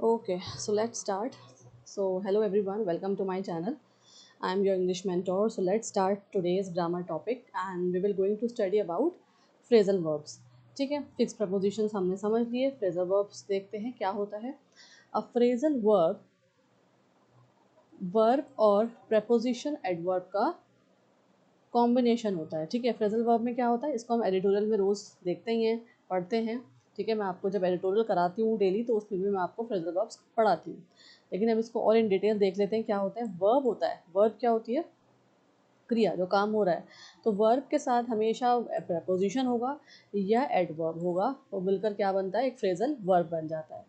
Okay, so let's start. So, hello everyone, welcome to my channel. I'm your English mentor. So, let's start today's grammar topic and we will going to study about phrasal verbs. ठीक है, fix propositions हमने समझ लिए. phrasal verbs देखते हैं क्या होता है. A phrasal verb और preposition adverb का कॉम्बिनेशन होता है. ठीक है, फ्रेजल वर्ब में क्या होता है, इसको हम एडिटोरियल में रोज़ देखते ही हैं, पढ़ते हैं. ठीक है, मैं आपको जब एडिटोरियल कराती हूँ डेली तो उसमें भी मैं आपको फ्रेजल वर्ब्स पढ़ाती हूँ. लेकिन अब इसको और इन डिटेल देख लेते हैं क्या होता है. वर्ब होता है, वर्ब क्या होती है, क्रिया, जो काम हो रहा है. तो वर्ब के साथ हमेशा प्रपोजिशन होगा या एडवर्ब होगा, तो मिलकर क्या बनता है, एक फ्रेजल वर्ब बन जाता है.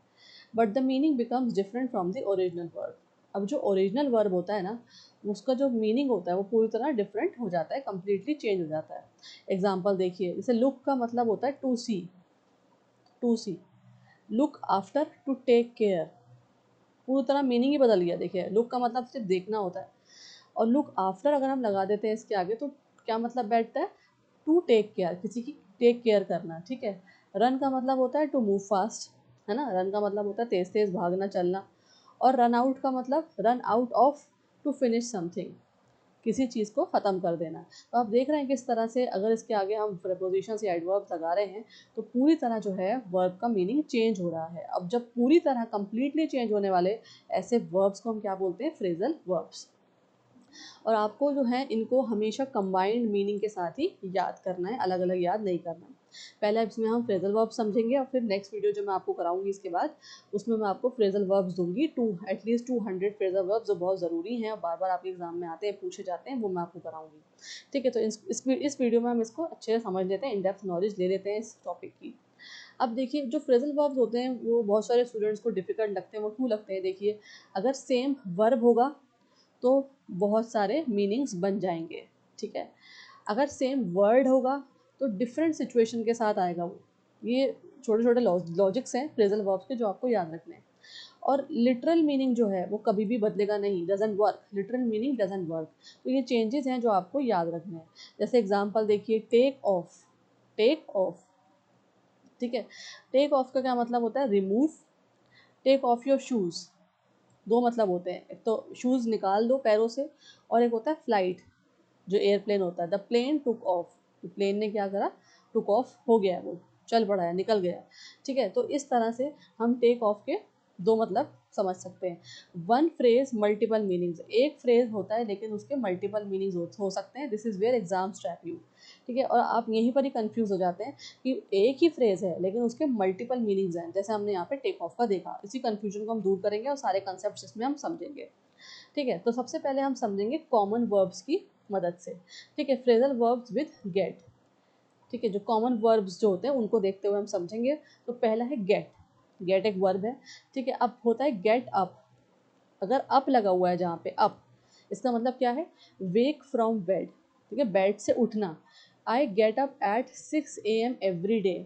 But the meaning becomes different from the original verb. अब जो ओरिजिनल वर्ब होता है ना, उसका जो मीनिंग होता है वो पूरी तरह डिफरेंट हो जाता है, कम्प्लीटली चेंज हो जाता है. एग्जाम्पल देखिए, जैसे लुक का मतलब होता है to see. To see, look after to take care, पूरी तरह मीनिंग ही बदल गया. देखिए, लुक का मतलब सिर्फ देखना होता है, और लुक आफ्टर अगर हम लगा देते हैं इसके आगे तो क्या मतलब बैठता है, टू टेक केयर, किसी की टेक केयर करना. ठीक है, रन का मतलब होता है टू मूव फास्ट, है ना, रन का मतलब होता है तेज तेज भागना, चलना. और रन आउट का मतलब run out of, to finish something, किसी चीज़ को ख़त्म कर देना. तो आप देख रहे हैं किस तरह से अगर इसके आगे हम प्रपोजिशंस या एडवर्ब्स लगा रहे हैं तो पूरी तरह जो है वर्ब का मीनिंग चेंज हो रहा है. अब जब पूरी तरह कंप्लीटली चेंज होने वाले ऐसे वर्ब्स को हम क्या बोलते हैं, फ्रेजल वर्ब्स. और आपको जो है इनको हमेशा कंबाइंड मीनिंग के साथ ही याद करना है, अलग अलग याद नहीं करना. पहले इसमें हम फ्रेजल वर्ब समझेंगे और फिर नेक्स्ट वीडियो जो मैं आपको कराऊंगी इसके बाद उसमें मैं आपको फ्रेजल वर्ब्स दूंगी. एटलीस्ट 200 फ्रेजल वर्ब्स जो बहुत ज़रूरी हैं और बार बार आपके एग्जाम में आते हैं, पूछे जाते हैं, वो मैं आपको कराऊंगी. ठीक है, तो इस वीडियो में हम इसको अच्छे से समझ लेते हैं, इन डेप्थ नॉलेज ले लेते हैं इस टॉपिक की. अब देखिए, जो फ्रेजल वर्ब्स होते हैं वो बहुत सारे स्टूडेंट्स को डिफिकल्ट लगते हैं. वो क्यों लगते हैं, देखिए, अगर सेम वर्ब होगा तो बहुत सारे मीनिंग्स बन जाएंगे. ठीक है, अगर सेम वर्ड होगा तो डिफरेंट सिचुएशन के साथ आएगा वो. ये छोटे छोटे लॉजिक्स हैं फ्रेजल वर्ब्स के जो आपको याद रखने हैं. और लिटरल मीनिंग जो है वो कभी भी बदलेगा नहीं, doesn't work, literal meaning doesn't work. तो ये चेंजेस हैं जो आपको याद रखने हैं. जैसे एग्जांपल देखिए, टेक ऑफ. टेक ऑफ, ठीक है, टेक ऑफ का क्या मतलब होता है, remove. Take off your shoes, दो मतलब होते हैं, एक तो शूज़ निकाल दो पैरों से, और एक होता है फ्लाइट, जो एयरप्लेन होता है. The plane took off, plane ने क्या करा, टुक ऑफ हो गया, वो चल पड़ा है, निकल गया. ठीक है, तो इस तरह से हम टेक ऑफ के दो मतलब समझ सकते हैं. वन फ्रेज मल्टीपल मीनिंग्स, एक फ्रेज होता है लेकिन उसके मल्टीपल मीनिंग्स हो सकते हैं. This is where exams trap you. ठीक है, और आप यहीं पर ही कंफ्यूज हो जाते हैं कि एक ही फ्रेज है लेकिन उसके मल्टीपल मीनिंग्स हैं, जैसे हमने यहाँ पे टेक ऑफ का देखा. इसी कंफ्यूजन को हम दूर करेंगे और सारे कंसेप्ट इसमें हम समझेंगे. ठीक है, तो सबसे पहले हम समझेंगे कॉमन वर्ब्स की मदद से. ठीक है, फ्रेजल वर्ब्स विद गेट. ठीक है, जो कॉमन वर्ब्स जो होते हैं उनको देखते हुए हम समझेंगे. तो पहला है गेट. गेट एक वर्ब है. ठीक है, अब होता है गेट अप. अगर अप लगा हुआ है जहाँ पे, अप, इसका मतलब क्या है, वेक फ्रॉम बेड. ठीक है, बेड से उठना. I get up at 6 AM every day,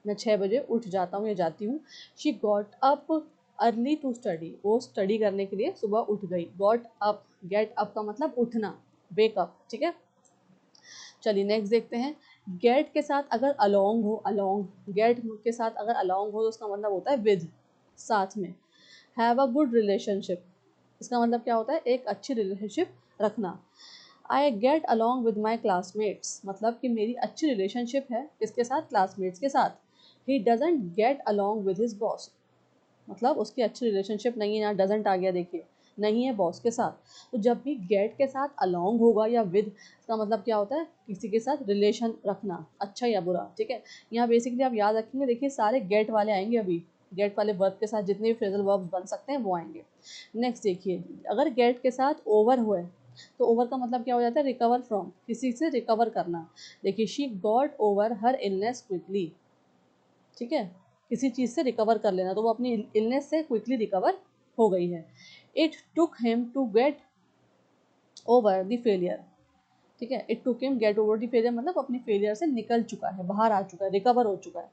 मैं 6 बजे उठ जाता हूँ या जाती हूँ. She got up early to study, वो स्टडी करने के लिए सुबह उठ गई. गॉट अप, गेट अप का मतलब उठना, वेक अप. ठीक है, चलिए नेक्स्ट देखते हैं. गेट के साथ अगर अलोंग हो, अलोंग, गेट के साथ अगर अलोंग हो तो उसका मतलब होता है विद, साथ में. हैव अ गुड रिलेशनशिप, इसका मतलब क्या होता है, एक अच्छी रिलेशनशिप रखना. I get along with my classmates, मतलब कि मेरी अच्छी रिलेशनशिप है किसके साथ, क्लासमेट्स के साथ. He doesn't get along with his boss, मतलब उसकी अच्छी रिलेशनशिप नहीं है, यहाँ डजेंट आ गया, देखिए, नहीं है बॉस के साथ. तो जब भी गेट के साथ अलॉन्ग होगा या विद, इसका मतलब क्या होता है, किसी के साथ रिलेशन रखना, अच्छा या बुरा. ठीक है, यहाँ बेसिकली आप याद रखेंगे, देखिए सारे गेट वाले आएंगे अभी, गेट वाले वर्ब के साथ जितने भी फ्रेजल वर्ब्स बन सकते हैं वो आएंगे. नेक्स्ट देखिए, अगर गेट के साथ ओवर हुए तो ओवर का मतलब क्या हो जाता है, रिकवर फ्रॉम, किसी से रिकवर करना. देखिए, she got over her illness quickly. ठीक है, किसी चीज़ से रिकवर कर लेना, तो वो अपनी इलनेस से क्विकली रिकवर हो गई है. It took him to get over the failure. ठीक है, it took him get over the failure मतलब अपनी फेलियर से निकल चुका है, बाहर आ चुका है, रिकवर हो चुका है.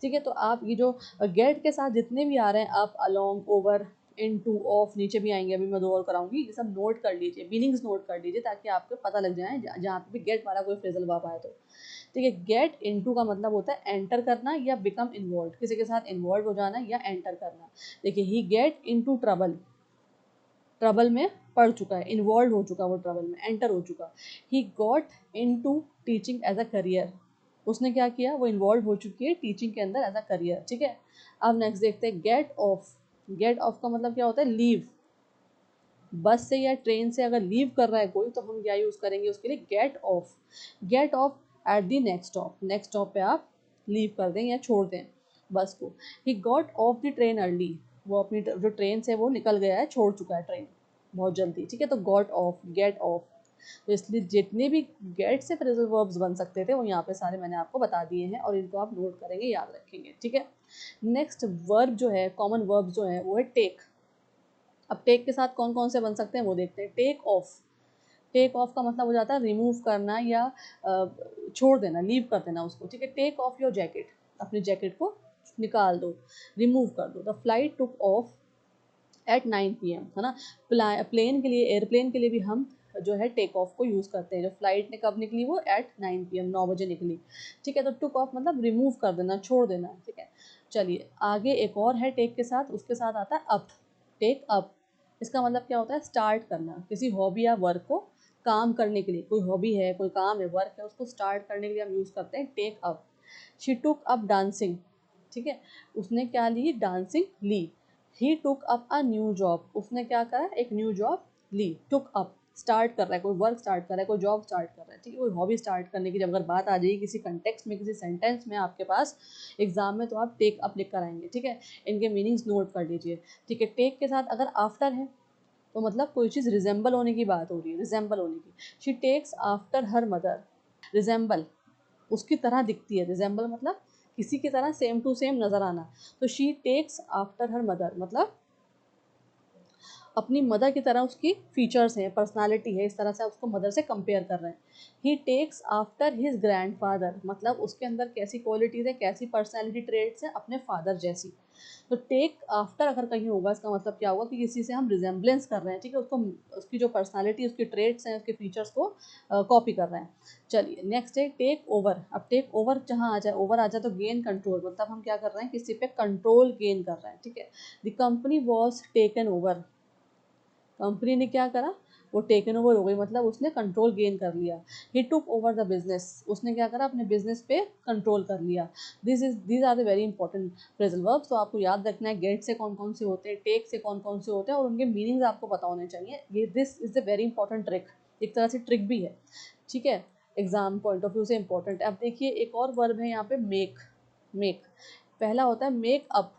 ठीक है, तो आप ये जो गेट के साथ जितने भी आ रहे हैं, आप along, over, into, off, नीचे भी आएंगे, अभी मैं दो और कराऊंगी, ये सब नोट कर लीजिए, मीनिंग्स नोट कर लीजिए ताकि आपको पता लग जाए जहाँ पे भी गेट वाला कोई फ्रेजल वर्ब आए तो. ठीक है। गेट इनटू का मतलब होता है एंटर करना या बिकम इन्वॉल्व, किसी के साथ इन्वॉल्व हो जाना या एंटर करना। देखिए ही गेट इनटू ट्रबल, ट्रबल में पड़ चुका है, इन्वॉल्व हो चुका, वो ट्रबल में एंटर हो चुका। He got into teaching as a career, उसने क्या किया, वो इन्वॉल्व हो चुकी है टीचिंग के अंदर एज अ करियर, ठीक है। अब नेक्स्ट देखते हैं गेट ऑफ। गेट ऑफ का मतलब क्या होता है, लीव। बस से या ट्रेन से अगर लीव कर रहा है कोई तो हम क्या यूज़ करेंगे उसके लिए, get off. Get off at the next stop, next stop पे आप लीव कर दें या छोड़ दें बस को। He got off the train early, वो अपनी जो ट्रेन से वो निकल गया है, छोड़ चुका है ट्रेन बहुत जल्दी, ठीक है। तो गॉट ऑफ, गेट ऑफ। तो इसलिए जितने भी गेट से फ्रेजल वर्ब्स बन सकते थे वो यहाँ पे सारे मैंने आपको बता दिए हैं और इनको आप नोट करेंगे, याद रखेंगे, ठीक है। नेक्स्ट वर्ब जो है, कॉमन वर्ब जो है वो है टेक। अब टेक के साथ कौन कौन से बन सकते हैं वो देखते हैं। टेक ऑफ, टेक ऑफ का मतलब हो जाता है रिमूव करना या छोड़ देना, लीव कर देना उसको, ठीक है। टेक ऑफ योर जैकेट, अपनी जैकेट को निकाल दो, रिमूव कर दो। The flight took off at 9 PM, है ना। प्लेन के लिए, एयरप्लेन के लिए भी हम जो है टेक ऑफ को यूज़ करते हैं। जो फ्लाइट ने कब निकली, वो एट 9 PM, 9 बजे निकली, ठीक है। तो टुक ऑफ मतलब रिमूव कर देना, छोड़ देना, ठीक है। चलिए आगे एक और है टेक के साथ, उसके साथ आता है अप। टेक अप, इसका मतलब क्या होता है, स्टार्ट करना किसी हॉबी या वर्क को, काम करने के लिए। कोई हॉबी है, कोई काम है, वर्क है, उसको स्टार्ट करने के लिए हम यूज़ करते हैं take up. She took up dancing, ठीक है, उसने क्या ली, डांसिंग ली। He took up a new job, उसने क्या करा, एक न्यू जॉब ली। टुक अप स्टार्ट कर रहा है, कोई वर्क स्टार्ट कर रहा है, कोई जॉब स्टार्ट कर रहा है, ठीक है। कोई हॉबी स्टार्ट करने की जब अगर बात आ जाएगी किसी कंटेक्स्ट में, किसी सेंटेंस में आपके पास एग्जाम में, तो आप टेक अप लिख कर आएंगे, ठीक है। इनके मीनिंग्स नोट कर लीजिए, ठीक है। टेक के साथ अगर आफ्टर है तो मतलब कोई चीज़ रिजेंबल होने की बात हो रही है, रिजेंबल होने की। She takes after her mother, resemble उसकी तरह दिखती है, रिजेंबल मतलब किसी की तरह सेम टू सेम नजर आना। तो she takes after her mother मतलब अपनी मदर की तरह उसकी फीचर्स हैं, पर्सनालिटी है, इस तरह से उसको मदर से कंपेयर कर रहे हैं। ही टेक्स आफ्टर हिज ग्रैंडफादर मतलब उसके अंदर कैसी क्वालिटीज़ है, कैसी पर्सनैलिटी ट्रेट्स हैं, अपने फादर जैसी। तो टेक आफ्टर अगर कहीं होगा इसका मतलब क्या होगा कि किसी से हम रिजेंबलेंस कर रहे हैं, ठीक है। उसको, उसकी जो पर्सनालिटी, उसकी ट्रेट्स हैं, उसके फीचर्स को कॉपी कर रहे हैं। चलिए नेक्स्ट है टेक ओवर। अब टेक ओवर जहाँ आ जाए, ओवर आ जाए तो गेन कंट्रोल, मतलब हम क्या कर रहे हैं, किसी पे कंट्रोल गेन कर रहे हैं, ठीक है। The company was taken over, company ने क्या करा, वो टेकन ओवर हो गई, मतलब उसने कंट्रोल गेन कर लिया। He took over the business, उसने क्या करा, अपने बिजनेस पे कंट्रोल कर लिया। These are the very important phrasal verbs. तो आपको याद रखना है गेट से कौन कौन से होते हैं, टेक से कौन कौन से होते हैं और उनके मीनिंग्स आपको पता होने चाहिए। ये this is the very important trick, एक तरह से ट्रिक भी है, ठीक है, एग्जाम पॉइंट ऑफ व्यू से इंपॉर्टेंट है। अब देखिए एक और वर्ब है यहाँ पे मेक। मेक पहला होता है मेक अप,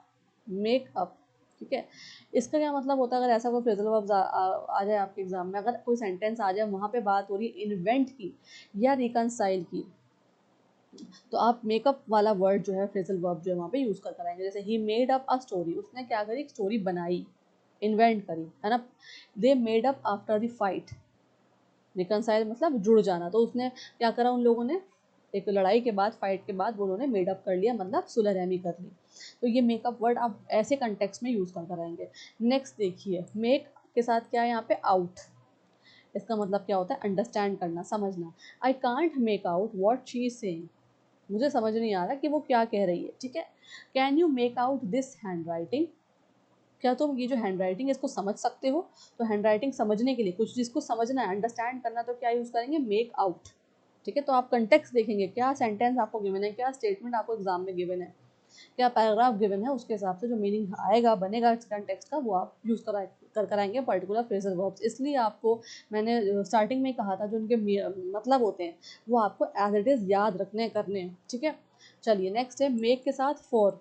मेक अप, ठीक है। इसका क्या मतलब होता है, अगर ऐसा कोई फ्रेजल वर्ब आ जाए आपके एग्जाम में, अगर कोई सेंटेंस आ जाए वहाँ पे बात हो रही है इन्वेंट की या रिकनसाइल की, तो आप मेकअप वाला वर्ड जो है, फ्रेजल वर्ब जो है वहाँ पे यूज़ कर कराएंगे। जैसे he made up a story, उसने क्या करी, एक स्टोरी बनाई, इन्वेंट करी, है ना। They made up after the fight, reconcile मतलब जुड़ जाना, तो उसने क्या करा, उन लोगों ने एक लड़ाई के बाद, फाइट के बाद वो उन्होंने मेडअप कर लिया, मतलब सुलह रहमी कर ली। तो ये मेकअप वर्ड आप ऐसे कंटेक्स्ट में यूज़ कर कराएंगे। नेक्स्ट देखिए मेक के साथ क्या है यहाँ पे, आउट। इसका मतलब क्या होता है, अंडरस्टैंड करना, समझना। I can't make out what she is saying, मुझे समझ नहीं आ रहा कि वो क्या कह रही है, ठीक है। Can you make out this hand writing, क्या तुम ये जो हैंड राइटिंग है इसको समझ सकते हो। तो हैंड राइटिंग समझने के लिए, कुछ चीज़ को समझना है, अंडरस्टैंड करना, तो क्या यूज़ करेंगे, मेक आउट, ठीक है। तो आप कंटेक्स्ट देखेंगे, क्या सेंटेंस आपको गिवन है, क्या स्टेटमेंट आपको एग्जाम में गिवन है, क्या पैराग्राफ गिवन है, उसके हिसाब से जो मीनिंग आएगा, बनेगा इस कंटेक्स्ट का, वो आप यूज़ कराएंगे पर्टिकुलर फ्रेजल वर्ब्स। इसलिए आपको मैंने स्टार्टिंग में कहा था जो उनके मतलब होते हैं वो आपको एज इट इज़ याद रखने करने हैं, ठीक है। चलिए नेक्स्ट है मेक के साथ फॉर।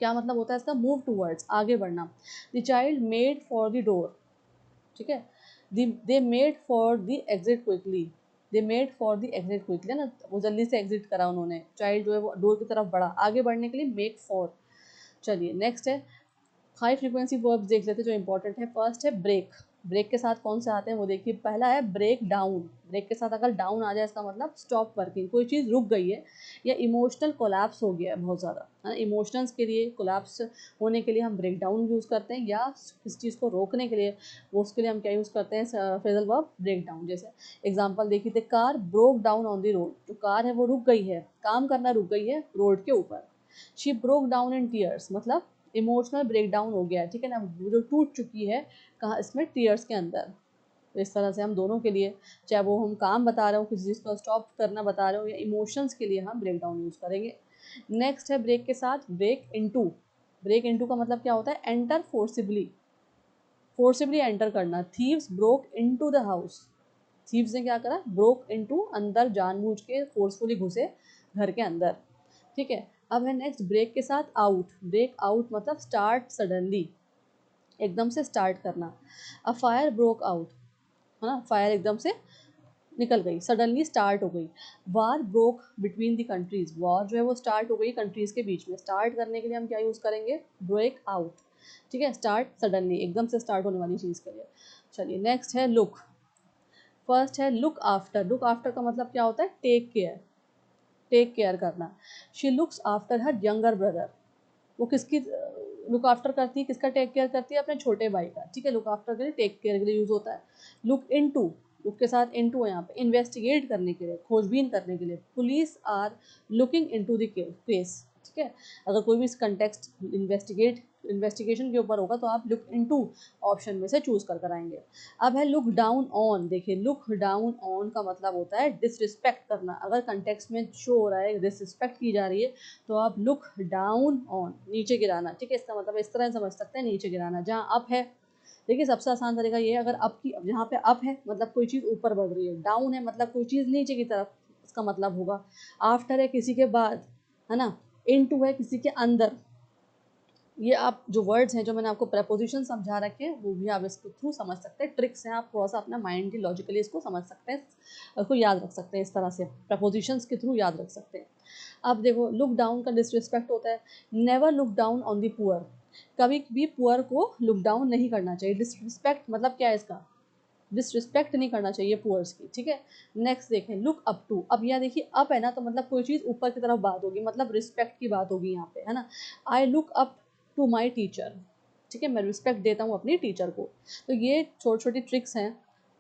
क्या मतलब होता है इसका, मूव टूवर्ड्स, आगे बढ़ना। The child made for the door, ठीक है। They made for the exit quickly, they made for the exit quickly, ना, वो जल्दी से एग्जिट करा उन्होंने, चाइल्ड जो है वो डोर की तरफ बढ़ा, आगे बढ़ने के लिए मेक फॉर। चलिए नेक्स्ट है हाई फ्रीक्वेंसी वर्ब्स देख लेते हैं जो इंपॉर्टेंट है। फर्स्ट है ब्रेक, ब्रेक के साथ कौन से आते हैं वो देखिए। पहला है ब्रेक डाउन। ब्रेक के साथ अगर डाउन आ जाए इसका मतलब स्टॉप वर्किंग, कोई चीज़ रुक गई है या इमोशनल कोलैप्स हो गया है बहुत ज़्यादा, है। इमोशंस के लिए कोलैप्स होने के लिए हम ब्रेक डाउन यूज़ करते हैं, या किसी चीज़ को रोकने के लिए वो उसके लिए हम क्या यूज़ करते हैं, फ्रेजल वर्ब ब्रेक डाउन। जैसे एग्जाम्पल देखिए, the car broke down on the road. जो कार है वो रुक गई है, काम करना रुक गई है रोड के ऊपर। She broke down in tears, मतलब इमोशनल ब्रेक डाउन हो गया है, ठीक है ना, वो जो टूट चुकी है कहाँ, इसमें टीयर्स के अंदर। तो इस तरह से हम दोनों के लिए, चाहे वो हम काम बता रहे हो, किसी चीज़ को स्टॉप करना बता रहे हो, या इमोशंस के लिए हम ब्रेक डाउन यूज़ करेंगे। नेक्स्ट है ब्रेक के साथ ब्रेक इनटू। ब्रेक इनटू का मतलब क्या होता है, एंटर फोर्सिबली। फोर्सिबली एंटर करना। Thieves broke into the house. Thieves ने क्या करा, ब्रोक इनटू, अंदर जानबूझ के फोर्सफुली घुसे घर के अंदर, ठीक है। अब है नेक्स्ट ब्रेक के साथ आउट। ब्रेक आउट मतलब स्टार्ट सडनली, एकदम से स्टार्ट करना। अ फायर ब्रोक आउट, है ना, फायर एकदम से निकल गई, सडनली स्टार्ट हो गई। War broke between the countries. War जो है वो स्टार्ट हो गई कंट्रीज के बीच में। स्टार्ट करने के लिए हम क्या यूज़ करेंगे, ब्रेक आउट, ठीक है। स्टार्ट सडनली, एकदम से स्टार्ट होने वाली चीज़ के लिए। चलिए नेक्स्ट है लुक। फर्स्ट है लुक आफ्टर। लुक आफ्टर का मतलब क्या होता है, टेक केयर, टेक केयर करना। She looks after her younger brother. वो किसकी लुक आफ्टर करती है, किसका टेक केयर करती है, अपने छोटे भाई का, ठीक है। लुक आफ्टर के लिए, टेक केयर के लिए यूज़ होता है। लुक इनटू, लुक के साथ इनटू है यहाँ पे, इन्वेस्टिगेट करने के लिए, खोजबीन करने के लिए। Police are looking into the case, ठीक है। अगर कोई भी कंटेक्स्ट इन्वेस्टिगेशन के ऊपर होगा तो आप लुक इनटू ऑप्शन में से चूज कर आएंगे। अब है लुक डाउन ऑन। देखिए लुक डाउन ऑन का मतलब होता है डिसरिस्पेक्ट करना। अगर कंटेक्स्ट में शो हो रहा है डिसरिस्पेक्ट की जा रही है तो आप लुक डाउन ऑन, नीचे गिराना, ठीक है। इसका मतलब इस तरह समझ सकते हैं, नीचे गिराना। जहाँ अप है, देखिए सबसे आसान तरीका ये है, अगर अप की, जहाँ पे अप है मतलब कोई चीज़ ऊपर बढ़ रही है, डाउन है मतलब कोई चीज़ नीचे की तरफ, इसका मतलब होगा। आफ्टर है किसी के बाद, है ना। इनटू है किसी के अंदर। ये आप जो वर्ड्स हैं, जो मैंने आपको प्रपोजिशन समझा रखे हैं, वो भी आप इसके थ्रू समझ सकते हैं। ट्रिक्स हैं, आप थोड़ा सा अपना माइंड की लॉजिकली इसको समझ सकते हैं, इसको याद रख सकते हैं, इस तरह से प्रपोजिशंस के थ्रू याद रख सकते हैं। अब देखो लुक डाउन का डिसरिस्पेक्ट होता है। Never look down on the poor. कभी भी पुअर को लुक डाउन नहीं करना चाहिए। डिसरिस्पेक्ट मतलब क्या है इसका, डिसरिस्पेक्ट नहीं करना चाहिए पुअर्स की, ठीक है। नेक्स्ट देखें लुक अप टू। अब यहाँ देखिए अप है ना, तो मतलब कोई चीज़ ऊपर की तरफ बात होगी, मतलब रिस्पेक्ट की बात होगी यहाँ पे, है ना। I look up to my teacher, ठीक है, मैं रिस्पेक्ट देता हूँ अपनी टीचर को। तो ये छोटी छोटी ट्रिक्स हैं,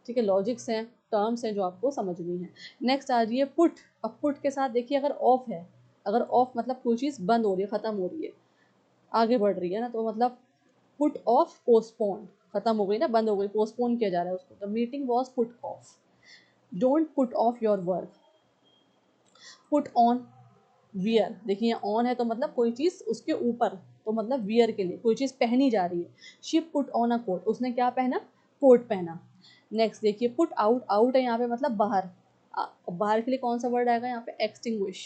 ठीक है, लॉजिक्स हैं, टर्म्स हैं जो आपको समझनी है। नेक्स्ट आ रही है पुट। अब पुट के साथ देखिए अगर ऑफ है, अगर ऑफ मतलब कोई चीज़ बंद हो रही है, ख़त्म हो रही है, आगे बढ़ रही है ना, तो मतलब पुट ऑफ, पोस्टपोन, खत्म हो गई ना, बंद हो गई, पोस्टपोन किया जा रहा है उसको। The meeting was put off. Don't put off your work. Put on, wear. देखिए यहाँ ऑन है तो मतलब कोई चीज़ उसके ऊपर, तो मतलब वियर के लिए कोई चीज़ पहनी जा रही है। She put on a coat, उसने क्या पहना, कोट पहना। नेक्स्ट देखिए पुट आउट। आउट है यहाँ पे मतलब बाहर। बाहर के लिए कौन सा वर्ड आएगा यहाँ पे, एक्सटिंग्विश,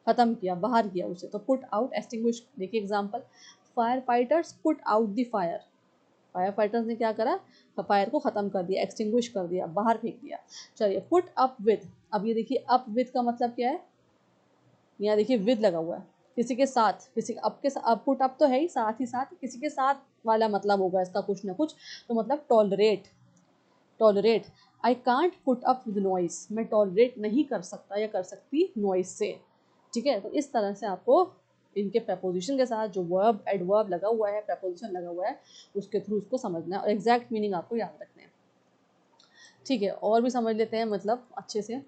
खत्म किया, बाहर किया उसे, तो पुट आउट, एक्सटिंग्विश। देखिए example, fire fighters put out the fire. Fire fighters ने क्या करा, फायर को ख़त्म कर दिया, एक्सटिंग्विश कर दिया, बाहर फेंक दिया। चलिए पुट अप विद। अब ये देखिए अप विद का मतलब क्या है, यहाँ देखिए विद लगा हुआ है, किसी के साथ, किसी अप के साथ, पुट अप तो है ही साथ किसी के साथ वाला मतलब होगा इसका कुछ ना कुछ। तो मतलब tolerate, tolerate. I can't put up with noise. मैं टॉलरेट नहीं कर सकता या कर सकती नॉइस से, ठीक है। तो इस तरह से आपको इनके प्रपोजिशन के साथ जो वर्ब एडवर्ब लगा हुआ है, प्रपोजिशन लगा हुआ है, उसके थ्रू उसको समझना है और एग्जैक्ट मीनिंग आपको याद रखना है, ठीक है। और भी समझ लेते हैं मतलब अच्छे से।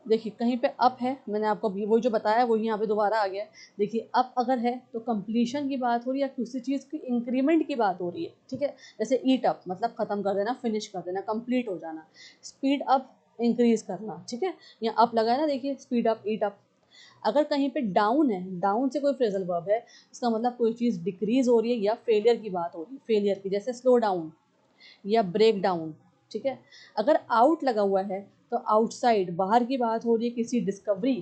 देखिए कहीं पे अप है, मैंने आपको वो जो बताया वो यहाँ पे दोबारा आ गया है। देखिए अप अगर है तो कंप्लीशन की बात हो रही है या किसी चीज़ की इंक्रीमेंट की बात हो रही है, ठीक है। जैसे ईट अप मतलब ख़त्म कर देना, फिनिश कर देना, कंप्लीट हो जाना। स्पीड अप, इंक्रीज करना, ठीक है। यहाँ अप लगा है ना, देखिए स्पीड अप, ईट अप। अगर कहीं पे डाउन है, डाउन से कोई फ्रेजल वर्ब है, इसका मतलब कोई चीज़ डिक्रीज हो रही है या फेलियर की बात हो रही है, फेलियर की, जैसे स्लो डाउन या ब्रेक डाउन, ठीक है। अगर आउट लगा हुआ है तो आउटसाइड, बाहर की बात हो रही है, किसी डिस्कवरी,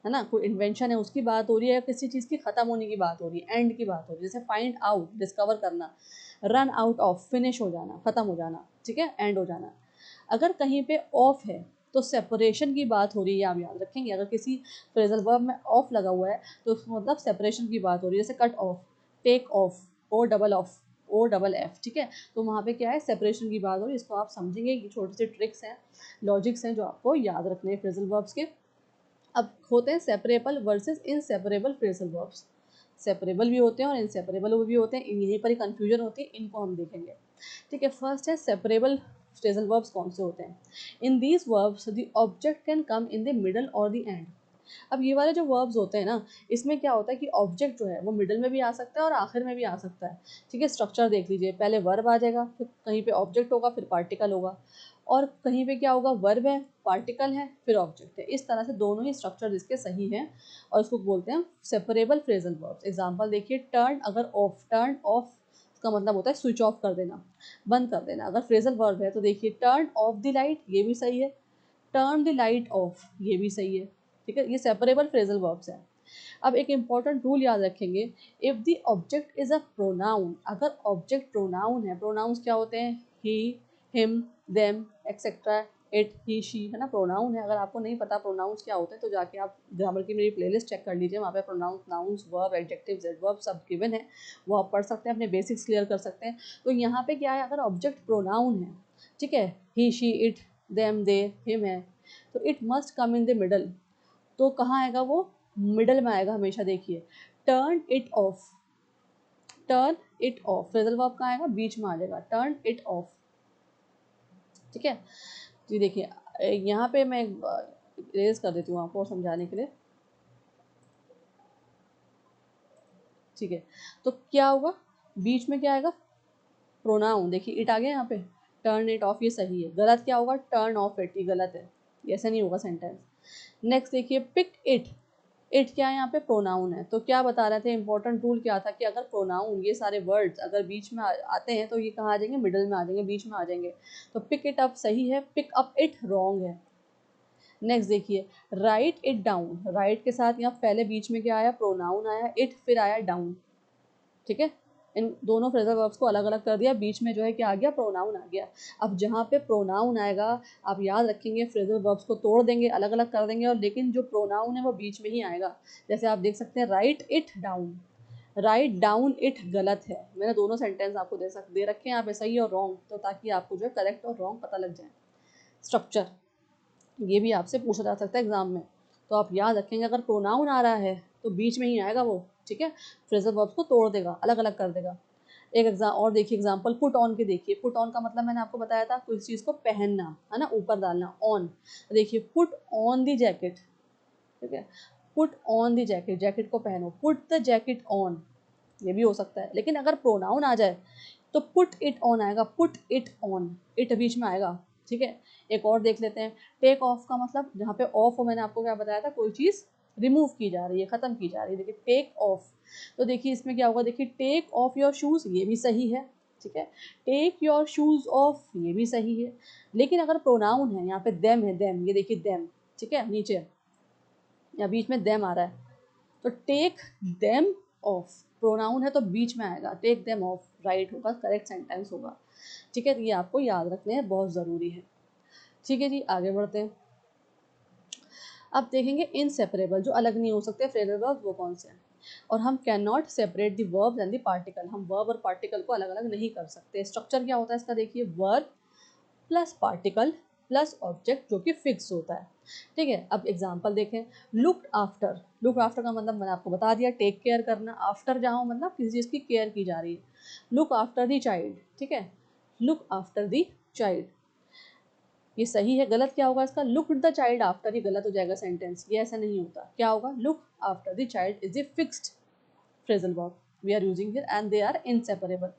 है ना, कोई इन्वेंशन है उसकी बात हो रही है, या किसी चीज़ की खत्म होने की बात हो रही है, एंड की बात हो रही है। जैसे फाइंड आउट, डिस्कवर करना। रन आउट ऑफ, फिनिश हो जाना, खत्म हो जाना, ठीक है, एंड हो जाना। अगर कहीं पे ऑफ है तो सेपरेशन की बात हो रही है, आप याद रखेंगे। अगर किसी फ्रेजल वर्ब में ऑफ लगा हुआ है तो उसका मतलब सेपरेशन की बात हो रही है, जैसे कट ऑफ, टेक ऑफ, और डबल ऑफ, OFF, ठीक है। तो वहाँ पे क्या है, सेपरेशन की बात हो रही है, इसको आप समझेंगे। ये छोटे से ट्रिक्स हैं, लॉजिक्स हैं जो आपको याद रखने हैं फ्रेजल वर्ब्स के। अब होते हैं separable versus inseparable phrasal verbs. Separable भी होते हैं और इनसेपरेबल भी होते हैं, यहीं पर ही कन्फ्यूजन होती है, इनको हम देखेंगे, ठीक है। फर्स्ट है सेपरेबल फ्रेजल वर्ब्स कौन से होते हैं। In these verbs the object can come in the middle और द एंड। अब ये वाले जो वर्ब्स होते हैं ना, इसमें क्या होता है कि ऑब्जेक्ट जो है वो मिडल में भी आ सकता है और आखिर में भी आ सकता है, ठीक है। स्ट्रक्चर देख लीजिए, पहले वर्ब आ जाएगा, फिर कहीं पे ऑब्जेक्ट होगा, फिर पार्टिकल होगा, और कहीं पे क्या होगा, वर्ब है, पार्टिकल है, फिर ऑब्जेक्ट है। इस तरह से दोनों ही स्ट्रक्चर इसके सही हैं और इसको बोलते हैं सेपरेबल फ्रेजल वर्ब्स। एग्जांपल देखिए, टर्न अगर ऑफ, टर्न ऑफ का मतलब होता है स्विच ऑफ कर देना, बंद कर देना। अगर फ्रेजल वर्ब है तो देखिए टर्न ऑफ द लाइट, ये भी सही है। टर्न द लाइट ऑफ, ये भी सही है, ठीक है। ये सेपरेबल फ्रेजल वर्ब्स हैं। अब एक इंपॉर्टेंट रूल याद रखेंगे, if the object is a pronoun, अगर ऑब्जेक्ट प्रोनाउन है, प्रोनाउंस क्या होते हैं, he, him, them, etcetera, it, he, she, है ना, प्रोनाउन है। अगर आपको नहीं पता प्रोनाउंस क्या होते हैं तो जाके आप ग्रामर की मेरी प्लेलिस्ट चेक कर लीजिए, वहाँ पे pronouns, nouns, verb, adjectives, adverb सब गिवन है, वो आप पढ़ सकते हैं, अपने बेसिक्स क्लियर कर सकते हैं। तो यहाँ पे क्या है, अगर ऑब्जेक्ट प्रोनाउन है, ठीक है, he, she, it, them, they, him है, तो it must come in the middle. तो कहाँ आएगा वो, मिडल में आएगा हमेशा। देखिए turn it off, turn it off, phrasal verb कहाँ आएगा, बीच में आ जाएगा, टर्न इट ऑफ, ठीक है जी। देखिए यहाँ पे मैं इरेज कर देती हूँ आपको समझाने के लिए, ठीक है। तो क्या होगा, बीच में क्या आएगा, प्रोनाउन, देखिए इट आ गया यहाँ पे, टर्न इट ऑफ ये सही है। गलत क्या होगा, टर्न ऑफ इट, ये गलत है, ये ऐसा नहीं होगा सेंटेंस। नेक्स्ट देखिए पिक इट, इट क्या है यहाँ पे, प्रोनाउन है। तो क्या बता रहे थे, इंपॉर्टेंट रूल क्या था कि अगर प्रोनाउन, ये सारे वर्ड्स अगर बीच में आते हैं तो ये कहाँ आ जाएंगे, मिडल में आ जाएंगे, बीच में आ जाएंगे। तो पिक इट अप सही है, पिक अप इट रॉन्ग है। नेक्स्ट देखिए राइट इट डाउन, राइट के साथ यहाँ पहले बीच में क्या आया, प्रोनाउन आया, इट फिर आया डाउन, ठीक है। इन दोनों फ्रेजल वर्ब्स को अलग अलग कर दिया, बीच में जो है क्या आ गया, प्रोनाउन आ गया। अब जहाँ पे प्रोनाउन आएगा आप याद रखेंगे, फ्रेजल वर्ब्स को तोड़ देंगे, अलग अलग कर देंगे, और लेकिन जो प्रोनाउन है वो बीच में ही आएगा। जैसे आप देख सकते हैं right it down, write down it गलत है। मैंने दोनों सेंटेंस आपको दे रखे हैं यहाँ पे, सही और रॉन्ग, तो ताकि आपको जो है करेक्ट और रॉन्ग पता लग जाए। स्ट्रक्चर ये भी आपसे पूछा जा सकता है एग्जाम में, तो आप याद रखेंगे अगर प्रोनाउन आ रहा है तो बीच में ही आएगा वो, ठीक है। फ्रेजल वर्ब्स को तोड़ देगा, अलग अलग कर देगा। एक एग्जाम और देखिए, एग्जांपल पुट ऑन के देखिए। पुट ऑन का मतलब मैंने आपको बताया था, कोई चीज़ को पहनना, है ना, ऊपर डालना, ऑन। देखिए पुट ऑन दी जैकेट, ठीक है, put on the jacket, jacket को पहनो, पुट द जैकेट ऑन, ये भी हो सकता है। लेकिन अगर प्रोनाउन आ जाए तो पुट इट ऑन आएगा, पुट इट ऑन, इट बीच में आएगा, ठीक है। एक और देख लेते हैं, टेक ऑफ का मतलब, जहाँ पे ऑफ हो मैंने आपको क्या बताया था, कोई चीज़ रिमूव की जा रही है, ख़त्म की जा रही है। देखिए टेक ऑफ, तो देखिए इसमें क्या होगा, देखिए टेक ऑफ योर शूज़, ये भी सही है, ठीक है। टेक योर शूज़ ऑफ, ये भी सही है। लेकिन अगर प्रोनाउन है, यहाँ पे देम है, देम, ये देखिए देम, ठीक है, नीचे या बीच में देम आ रहा है, तो टेक देम ऑफ, प्रोनाउन है तो बीच में आएगा, टेक देम ऑफ राइट होगा, करेक्ट सेंटेंस होगा, ठीक है। तो ये आपको याद रखने हैं, बहुत ज़रूरी है, ठीक है जी। आगे बढ़ते हैं, अब देखेंगे इनसेपरेबल, जो अलग नहीं हो सकते फ्रेजल वर्ब्स, वो कौन से हैं। और हम can not separate the verbs and the particle, हम वर्ब और पार्टिकल को अलग अलग नहीं कर सकते। स्ट्रक्चर क्या होता है इसका, देखिए verb plus particle plus object, जो कि फिक्स होता है, ठीक है। अब एग्जांपल देखें, लुक आफ्टर, लुक आफ्टर का मतलब मैंने आपको बता दिया, टेक केयर करना। आफ्टर जहाँ हो मतलब किसी चीज़ की केयर की जा रही है। लुक आफ्टर दी चाइल्ड, ठीक है, लुक आफ्टर दी चाइल्ड, ये सही है। गलत क्या होगा इसका, लुक द चाइल्ड आफ्टर, ये गलत हो जाएगा सेंटेंस, ये ऐसा नहीं होता। क्या होगा, look after the child is the fixed phrasal verb we are using here and they are inseparable.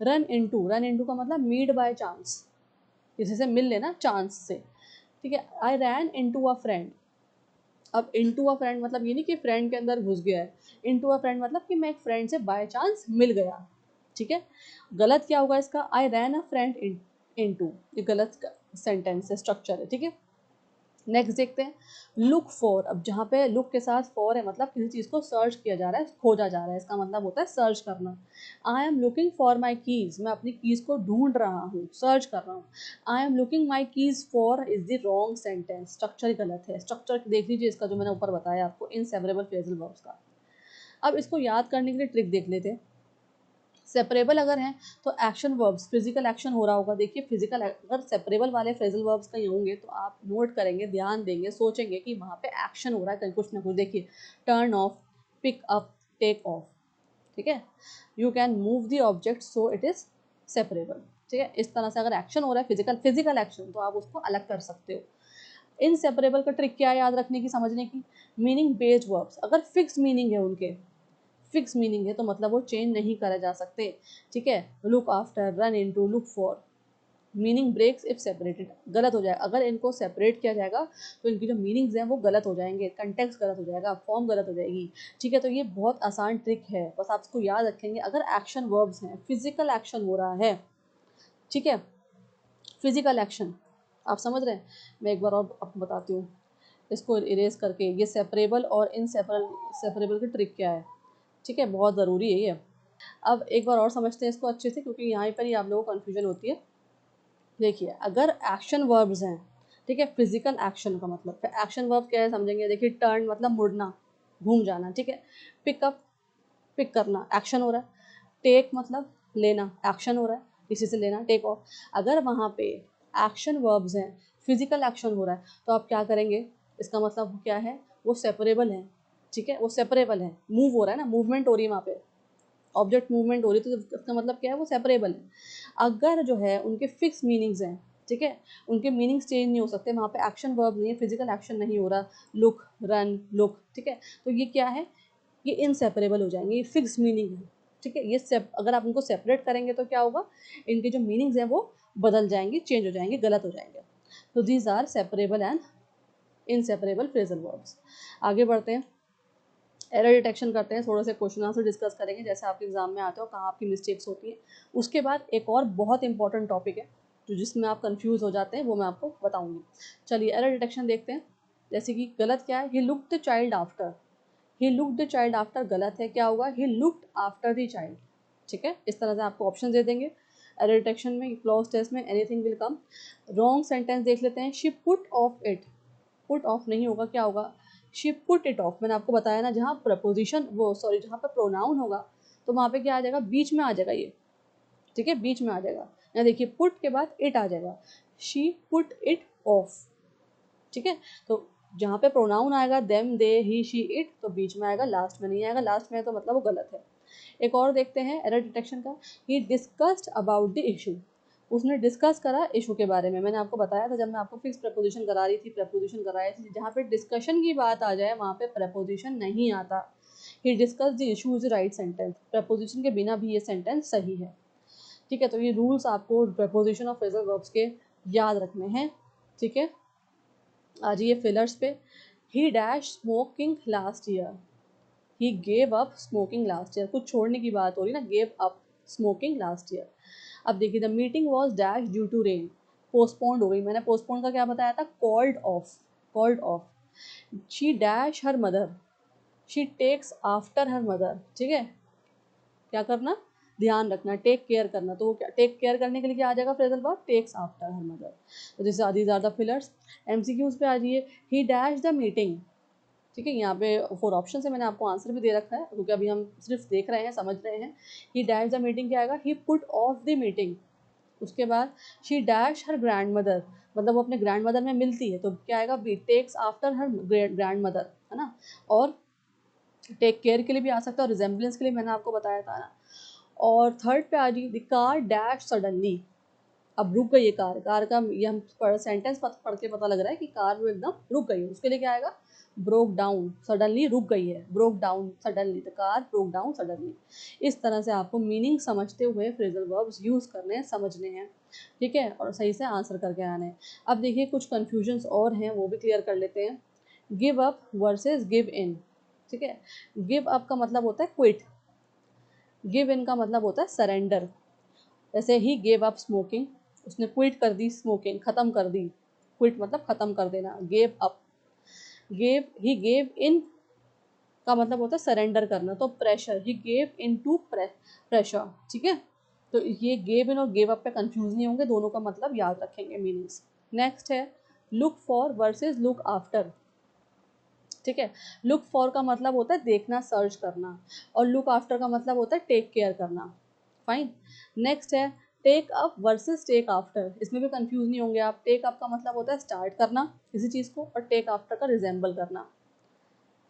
Run into, run into का मतलब मीट बाय चांस, किसी से मिल लेना चांस से, ठीक है। आई रैन इनटू अ फ्रेंड, अब इनटू अ फ्रेंड मतलब ये नहीं कि फ्रेंड के अंदर घुस गया है, इनटू अ फ्रेंड मतलब कि मैं एक फ्रेंड से बाय चांस मिल गया, ठीक है। गलत क्या होगा इसका, आई रैन अ फ्रेंड इनटू, ये गलत सेंटेंस है, स्ट्रक्चर है, ठीक है। नेक्स्ट देखते हैं, लुक फॉर, अब जहाँ पे लुक के साथ फॉर है मतलब किसी चीज़ को सर्च किया जा रहा है, खोजा जा रहा है, इसका मतलब होता है सर्च करना। I am looking for my keys, मैं अपनी कीज़ को ढूंढ रहा हूँ, सर्च कर रहा हूँ। I am looking my keys for is the wrong sentence, structure गलत है। स्ट्रक्चर देख लीजिए इसका, जो मैंने ऊपर बताया आपको, इनसेपरेबल फ्रेजल वर्ब्स का। अब इसको याद करने के लिए ट्रिक देख लेते हैं। सेपरेबल अगर हैं तो एक्शन वर्ब्स, फिजिकल एक्शन हो रहा होगा। देखिए फिजिकल अगर सेपरेबल वाले फ्रेजल वर्ब्स कहीं होंगे तो आप नोट करेंगे, ध्यान देंगे, सोचेंगे कि वहाँ पे एक्शन हो रहा है कहीं कुछ ना कुछ। देखिए turn off, pick up, take off, ठीक है। You can move the object so it is separable, ठीक है। इस तरह से अगर एक्शन हो रहा है फिजिकल एक्शन तो आप उसको अलग कर सकते हो। इनसेपरेबल का ट्रिक क्या है याद रखने की, समझने की, मीनिंग बेस्ड वर्ब्स अगर फिक्स मीनिंग है, उनके फिक्स मीनिंग है तो मतलब वो चेंज नहीं करे जा सकते, ठीक है। Look after, run into, look for, meaning breaks if separated, गलत हो जाएगा अगर इनको सेपरेट किया जाएगा तो इनकी जो मीनिंग्स हैं वो गलत हो जाएंगे, कंटेक्स्ट गलत हो जाएगा, फॉर्म गलत हो जाएगी, ठीक है। तो ये बहुत आसान ट्रिक है, बस आप इसको याद रखेंगे। अगर एक्शन वर्ब्स हैं, फिजिकल एक्शन हो रहा है, ठीक है, फिजिकल एक्शन, आप समझ रहे हैं। मैं एक बार और आपको बताती हूँ इसको इरेज करके, ये सेपरेबल और सेपरेबल की ट्रिक क्या है, ठीक है, बहुत ज़रूरी है ये। अब एक बार और समझते हैं इसको अच्छे से, क्योंकि यहाँ पर ही आप लोगों को कन्फ्यूजन होती है। देखिए अगर एक्शन वर्ब्स हैं, ठीक है, फिजिकल एक्शन का मतलब, एक्शन वर्ब क्या है समझेंगे। देखिए टर्न मतलब मुड़ना, घूम जाना, ठीक है। पिकअप, पिक करना, एक्शन हो रहा है। टेक मतलब लेना, एक्शन हो रहा है, किसी से लेना, टेक ऑफ। अगर वहाँ पे एक्शन वर्ब्स हैं, फिजिकल एक्शन हो रहा है, तो आप क्या करेंगे, इसका मतलब क्या है, वो सेपरेबल है, ठीक है, वो सेपरेबल है, मूव हो रहा है ना, मूवमेंट हो रही है वहाँ पे, ऑब्जेक्ट मूवमेंट हो रही है, तो इसका मतलब क्या है, वो सेपरेबल है। अगर जो है उनके फिक्स मीनिंग्स हैं, ठीक है, उनके मीनिंग्स चेंज नहीं हो सकते, वहाँ पे एक्शन वर्ब नहीं है, फिजिकल एक्शन नहीं हो रहा, लुक, रन, लुक, ठीक है, तो ये क्या है, ये इनसेपरेबल हो जाएंगे, ये फिक्स मीनिंग है, ठीक है। ये अगर आप उनको सेपरेट करेंगे तो क्या होगा, इनके जो मीनिंग्स हैं वो बदल जाएंगे, चेंज हो जाएंगे, गलत हो जाएंगे। तो these are separable and inseparable phrasal verbs. आगे बढ़ते हैं, एरर डिटेक्शन करते हैं, थोड़ा से क्वेश्चन आंसर डिस्कस करेंगे, जैसे आपके एग्जाम में आते हो कहाँ आपकी मिस्टेक्स होती हैं। उसके बाद एक और बहुत इंपॉर्टेंट टॉपिक है जो जिसमें आप कंफ्यूज हो जाते हैं, वो मैं आपको बताऊंगी। चलिए एरर डिटेक्शन देखते हैं। जैसे कि गलत क्या है, he looked the child after, he looked the child after गलत है, क्या होगा, he looked after the child, ठीक है। इस तरह से आपको ऑप्शन दे देंगे एरर डिटेक्शन में, क्लॉज टेस्ट में, anything will come. Wrong sentence देख लेते हैं, she put off it, put off नहीं होगा, क्या होगा, शी पुट इट ऑफ। मैंने आपको बताया ना, जहाँ प्रपोजिशन वो सॉरी जहाँ पर प्रोनाउन होगा तो वहाँ पे क्या आ जाएगा, बीच में आ जाएगा ये, ठीक है, बीच में आ जाएगा। यहाँ देखिए पुट के बाद इट आ जाएगा, शी पुट इट ऑफ, ठीक है। तो जहाँ पे प्रोनाउन आएगा them, they, he, she, it, तो बीच में आएगा, लास्ट में नहीं आएगा, लास्ट में है तो मतलब वो गलत है। एक और देखते हैं एरर डिटेक्शन का, ही डिस्कस्ड अबाउट द इशू, उसने डिस्कस करा इशू के बारे में। मैंने आपको बताया था जब मैं आपको फिक्स प्रपोजिशन करा रही थी, प्रपोजिशन कराई थी, जहाँ पे डिस्कशन की बात आ जाए वहाँ पे प्रपोजिशन नहीं आता। He discuss the issue is right sentence, preposition के बिना भी ये सेंटेंस सही है, ठीक है। तो ये रूल्स आपको प्रपोजिशन और फ्रेजल वर्ब्स के याद रखने हैं, ठीक है। आ जाइए फिलर्स पे, he dash smoking last year, he gave up smoking last year, कुछ छोड़ने की बात हो रही ना, gave up smoking last year. अब देखिए the meeting was dash due to rain, postponed हो गई, मैंने पोस्टपोन का क्या बताया था, called off, called off. She dash her mother, she takes after her mother, ठीक है, क्या करना, ध्यान रखना, टेक केयर करना, तो वो क्या, टेक केयर करने के लिए क्या आ जाएगा phrasal verb, takes after her mother. तो this are the fillers. MCQs पे आ जाइए, ही डैश द मीटिंग, ठीक है, यहाँ पे 4 ऑप्शन है, मैंने आपको आंसर भी दे रखा है क्योंकि अभी हम सिर्फ देख रहे हैं, समझ रहे हैं। ही डैश द मीटिंग क्या आएगा, ही पुट ऑफ द मीटिंग। उसके बाद she dash her grand mother, मतलब वो अपने ग्रैंड मदर में मिलती है, तो क्या आएगा, B takes after her grandmother, है ना। और टेक केयर के लिए भी आ सकता है, और रिजेम्बलेंस के लिए मैंने आपको बताया था ना। और थर्ड पे आ जाइए, द कार डैश सडनली, अब रुक गई है कार, कार का ये हम सेंटेंस पढ़ के पता लग रहा है कि कार वो एकदम रुक गई है, उसके लिए क्या आएगा, ब्रोक डाउन, सडनली रुक गई है, broke down suddenly, the car broke down suddenly. इस तरह से आपको मीनिंग समझते हुए फ्रेजल वर्ब्स यूज़ करने हैं, समझने हैं, ठीक है, और सही से आंसर करके आने हैं। अब देखिए कुछ कन्फ्यूजन्स और हैं, वो भी क्लियर कर लेते हैं। Give up versus give in, ठीक है। गिव अप का मतलब होता है क्विट, गिव इन का मतलब होता है सरेंडर। जैसे ही गेव अप स्मोकिंग, उसने क्विट कर दी स्मोकिंग, खत्म कर दी, क्विट मतलब खत्म कर देना, gave up. Gave, he gave in का मतलब होता है सरेंडर करना, तो pressure, he gave in to pressure, ठीक है। तो ये गेव इन और गेव अप पे कंफ्यूज नहीं होंगे, दोनों का मतलब याद रखेंगे मीनिंग्स। नेक्स्ट है look for versus look after, ठीक है। लुक फॉर का मतलब होता है देखना, सर्च करना, और लुक आफ्टर का मतलब होता है टेक केयर करना, फाइन। नेक्स्ट है take up versus take after. इसमें भी कंफ्यूज नहीं होंगे आप। टेक अप का मतलब होता है स्टार्ट करना किसी चीज़ को, और टेक आफ्टर का रिजेंबल करना,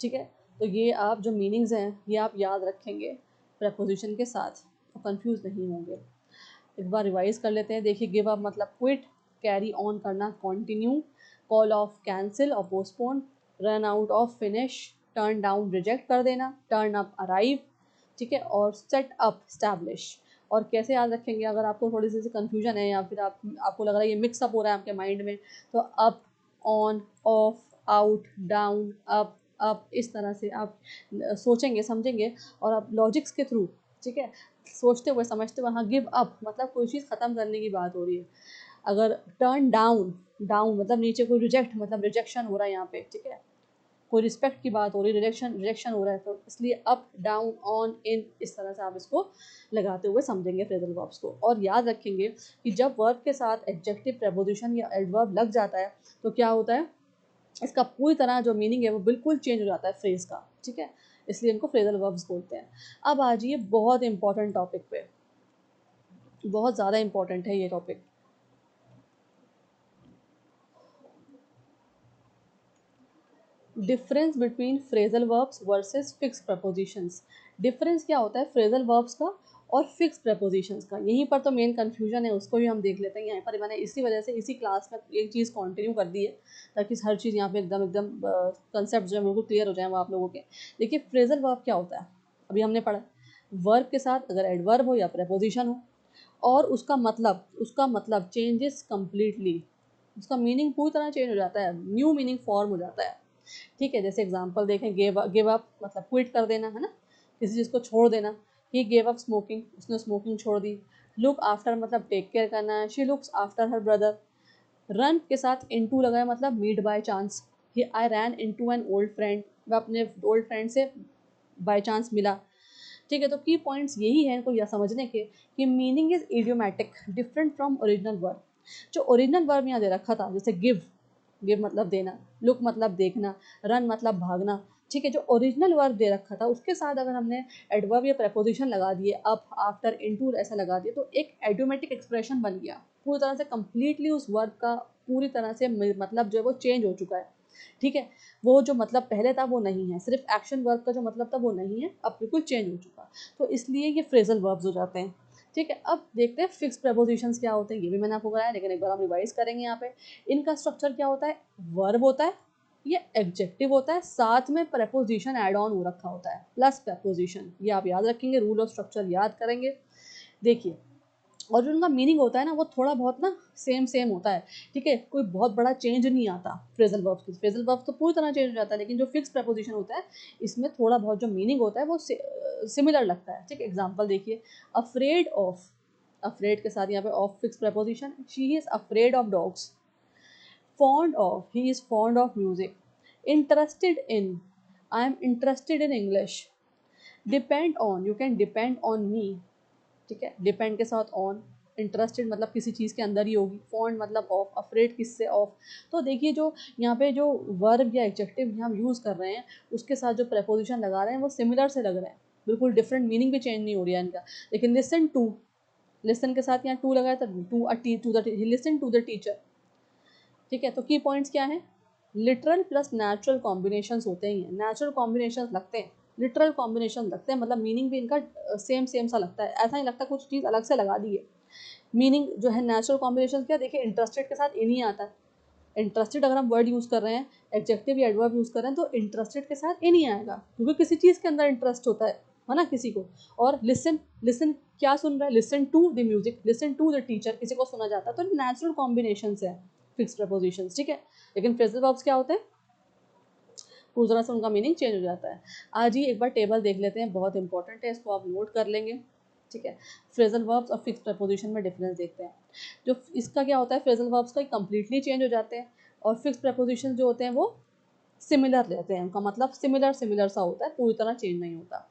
ठीक है। तो ये आप जो मीनिंग्स हैं ये आप याद रखेंगे प्रपोजिशन के साथ, तो कंफ्यूज नहीं होंगे। एक बार रिवाइज कर लेते हैं। देखिए गिव अप मतलब क्विट, कैरी ऑन करना कंटिन्यू, कॉल ऑफ कैंसिल और postpone, run out of finish, turn down reject कर देना, टर्न अप अराइव, ठीक है, और सेट अप स्टैब्लिश। और कैसे याद रखेंगे अगर आपको थोड़ी सी कन्फ्यूजन है या फिर आपको लग रहा है ये मिक्सअप हो रहा है आपके माइंड में, तो up, on, of, out, down, up इस तरह से आप सोचेंगे समझेंगे और आप लॉजिक्स के थ्रू, ठीक है, सोचते हुए समझते हुए। हाँ गिव अप मतलब कोई चीज़ ख़त्म करने की बात हो रही है। अगर टर्न डाउन, डाउन मतलब नीचे, कोई रिजेक्ट मतलब रिजेक्शन हो रहा है यहाँ पे, ठीक है, कोई रिस्पेक्ट की बात हो रही है, रिजेक्शन हो रहा है, तो इसलिए अप, डाउन, ऑन, इन इस तरह से आप इसको लगाते हुए समझेंगे फ्रेजल वर्ब्स को। और याद रखेंगे कि जब वर्ब के साथ एडजेक्टिव, प्रेपोजिशन या एडवर्ब लग जाता है तो क्या होता है, इसका पूरी तरह जो मीनिंग है वो बिल्कुल चेंज हो जाता है फ्रेज का, ठीक है, इसलिए इनको फ्रेजल वर्ब्स बोलते हैं। अब आ जाइए बहुत इंपॉर्टेंट टॉपिक पे, बहुत ज़्यादा इंपॉर्टेंट है ये topic. Difference between phrasal verbs versus fix propositions. Difference क्या होता है फ्रेजल वर्ब्स का और फिक्स प्रपोजिशंस का, यहीं पर तो मेन कन्फ्यूजन है, उसको भी हम देख लेते हैं। यहाँ पर मैंने इसी वजह से इसी क्लास में एक चीज़ कंटिन्यू कर दी है ताकि हर चीज़ यहाँ पे एकदम एकदम कंसेप्ट जो है बिल्कुल क्लियर हो जाए वो आप लोगों के। देखिए फ्रेजल वर्ब क्या होता है, अभी हमने पढ़ा, वर्ब के साथ अगर एडवर्ब हो या प्रपोजिशन हो और उसका मतलब चेंजेस कम्प्लीटली, उसका मीनिंग पूरी तरह चेंज हो जाता है, न्यू मीनिंग फॉर्म हो जाता है, ठीक है। जैसे एग्जांपल देखें, गिव अप मतलब क्विट कर देना, है ना, किसी चीज़ को छोड़ देना। ही गेव अप स्मोकिंग, उसने स्मोकिंग छोड़ दी। लुक आफ्टर मतलब टेक केयर करना है, she looks after her brother. Run के साथ इनटू लगाया मतलब meet by chance, I ran into an old friend, मैं अपने ओल्ड फ्रेंड से बाय चांस मिला, ठीक है। तो की पॉइंट्स यही है इनको यह समझने के कि meaning is idiomatic different from original verb. जो ओरिजिनल वर्ब यहाँ दे रखा था जैसे गिव मतलब देना, लुक मतलब देखना, रन मतलब भागना, ठीक है, जो ओरिजिनल वर्ब दे रखा था उसके साथ अगर हमने एडवर्ब या प्रपोजिशन लगा दिए, अप, आफ्टर, इनटू ऐसा लगा दिए, तो एक एडियोमेटिक एक्सप्रेशन बन गया पूरी तरह से, कंप्लीटली उस वर्ब का पूरी तरह से मतलब जो है वो चेंज हो चुका है, ठीक है। वो जो मतलब पहले था वो नहीं है, सिर्फ एक्शन वर्ब का जो मतलब था वो नहीं है, अब बिल्कुल चेंज हो चुका, तो इसलिए ये फ्रेजल वर्ब्स हो जाते हैं, ठीक है। अब देखते हैं फिक्स प्रपोजिशंस क्या होते हैं, ये भी मैंने आपको बताया लेकिन एक बार हम रिवाइज करेंगे। यहाँ पे इनका स्ट्रक्चर क्या होता है, वर्ब होता है, ये एडजेक्टिव होता है, साथ में प्रपोजिशन ऐड ऑन हो रखा होता है प्लस प्रपोजिशन, ये आप याद रखेंगे, रूल ऑफ स्ट्रक्चर याद करेंगे। देखिए और जो उनका मीनिंग होता है ना वो थोड़ा बहुत ना सेम सेम होता है, ठीक है, कोई बहुत बड़ा चेंज नहीं आता फ्रेजल वर्ब्स की। फ्रेजल वर्ब्स तो पूरी तरह चेंज हो जाता है, लेकिन जो फिक्स प्रपोजिशन होता है इसमें थोड़ा बहुत जो मीनिंग होता है वो सिमिलर लगता है, ठीक है। एग्जांपल देखिए, अफ्रेड ऑफ, अफ्रेड के साथ यहाँ पे of fix preposition, she is afraid of dogs. Fond of, he is fond of music. Interested in, I am interested in English. Depend on, you can depend on me, ठीक है, depend के साथ on, interested मतलब किसी चीज़ के अंदर ही होगी, fond मतलब ऑफ, अफ्रेड किससे ऑफ। तो देखिए जो यहाँ पे जो वर्ब या एडजेक्टिव हम यूज़ कर रहे हैं उसके साथ जो प्रपोजिशन लगा रहे हैं वो सिमिलर से लग रहे हैं, बिल्कुल डिफरेंट, मीनिंग भी चेंज नहीं हो रही है इनका। लेकिन लिसन टू, लिसन के साथ यहाँ टू लगाया तो to the listen to the teacher, ठीक है। तो की पॉइंट्स क्या है, लिटरल प्लस नेचुरल कॉम्बिनेशन होते ही हैं, नेचुरल कॉम्बिनेशन लगते हैं, लिटरल कॉम्बिनेशन लगते हैं, मतलब मीनिंग भी इनका सेम सेम सा लगता है, ऐसा नहीं लगता कुछ चीज़ अलग से लगा दी है। मीनिंग जो है नेचुरल कॉम्बिनेशन क्या, देखिए इंटरेस्टेड के साथ इन ही आता है, इंटरेस्टेड अगर हम वर्ड यूज़ कर रहे हैं, एडजेक्टिव या एडवर्ब यूज़ कर रहे हैं तो इंटरेस्टेड के साथ इन ही आएगा, क्योंकि किसी चीज़ के अंदर इंटरेस्ट होता है ना किसी को। और लिसन, लिसन क्या सुन रहा है, listen to the music, listen to the teacher, किसी को सुना जाता है, तो नेचुरल कॉम्बिनेशन है फिक्स प्रपोजिशन, ठीक है। लेकिन फ्रेजल वर्ब्स क्या होते हैं, पूरी तरह से उनका मीनिंग चेंज हो जाता है। आज ही एक बार टेबल देख लेते हैं, बहुत इंपॉर्टेंट है, इसको आप नोट कर लेंगे, ठीक है। फ्रेजल वर्ब्स और फिक्स प्रपोजिशन में डिफरेंस देखते हैं। जो इसका क्या होता है, फ्रेजल वर्ब्स का कंप्लीटली चेंज हो जाते हैं और फिक्स प्रपोजिशन जो होते हैं वो सिमिलर रहते हैं, उनका मतलब सिमिलर सिमिलर सा होता है, पूरी तरह चेंज नहीं होता।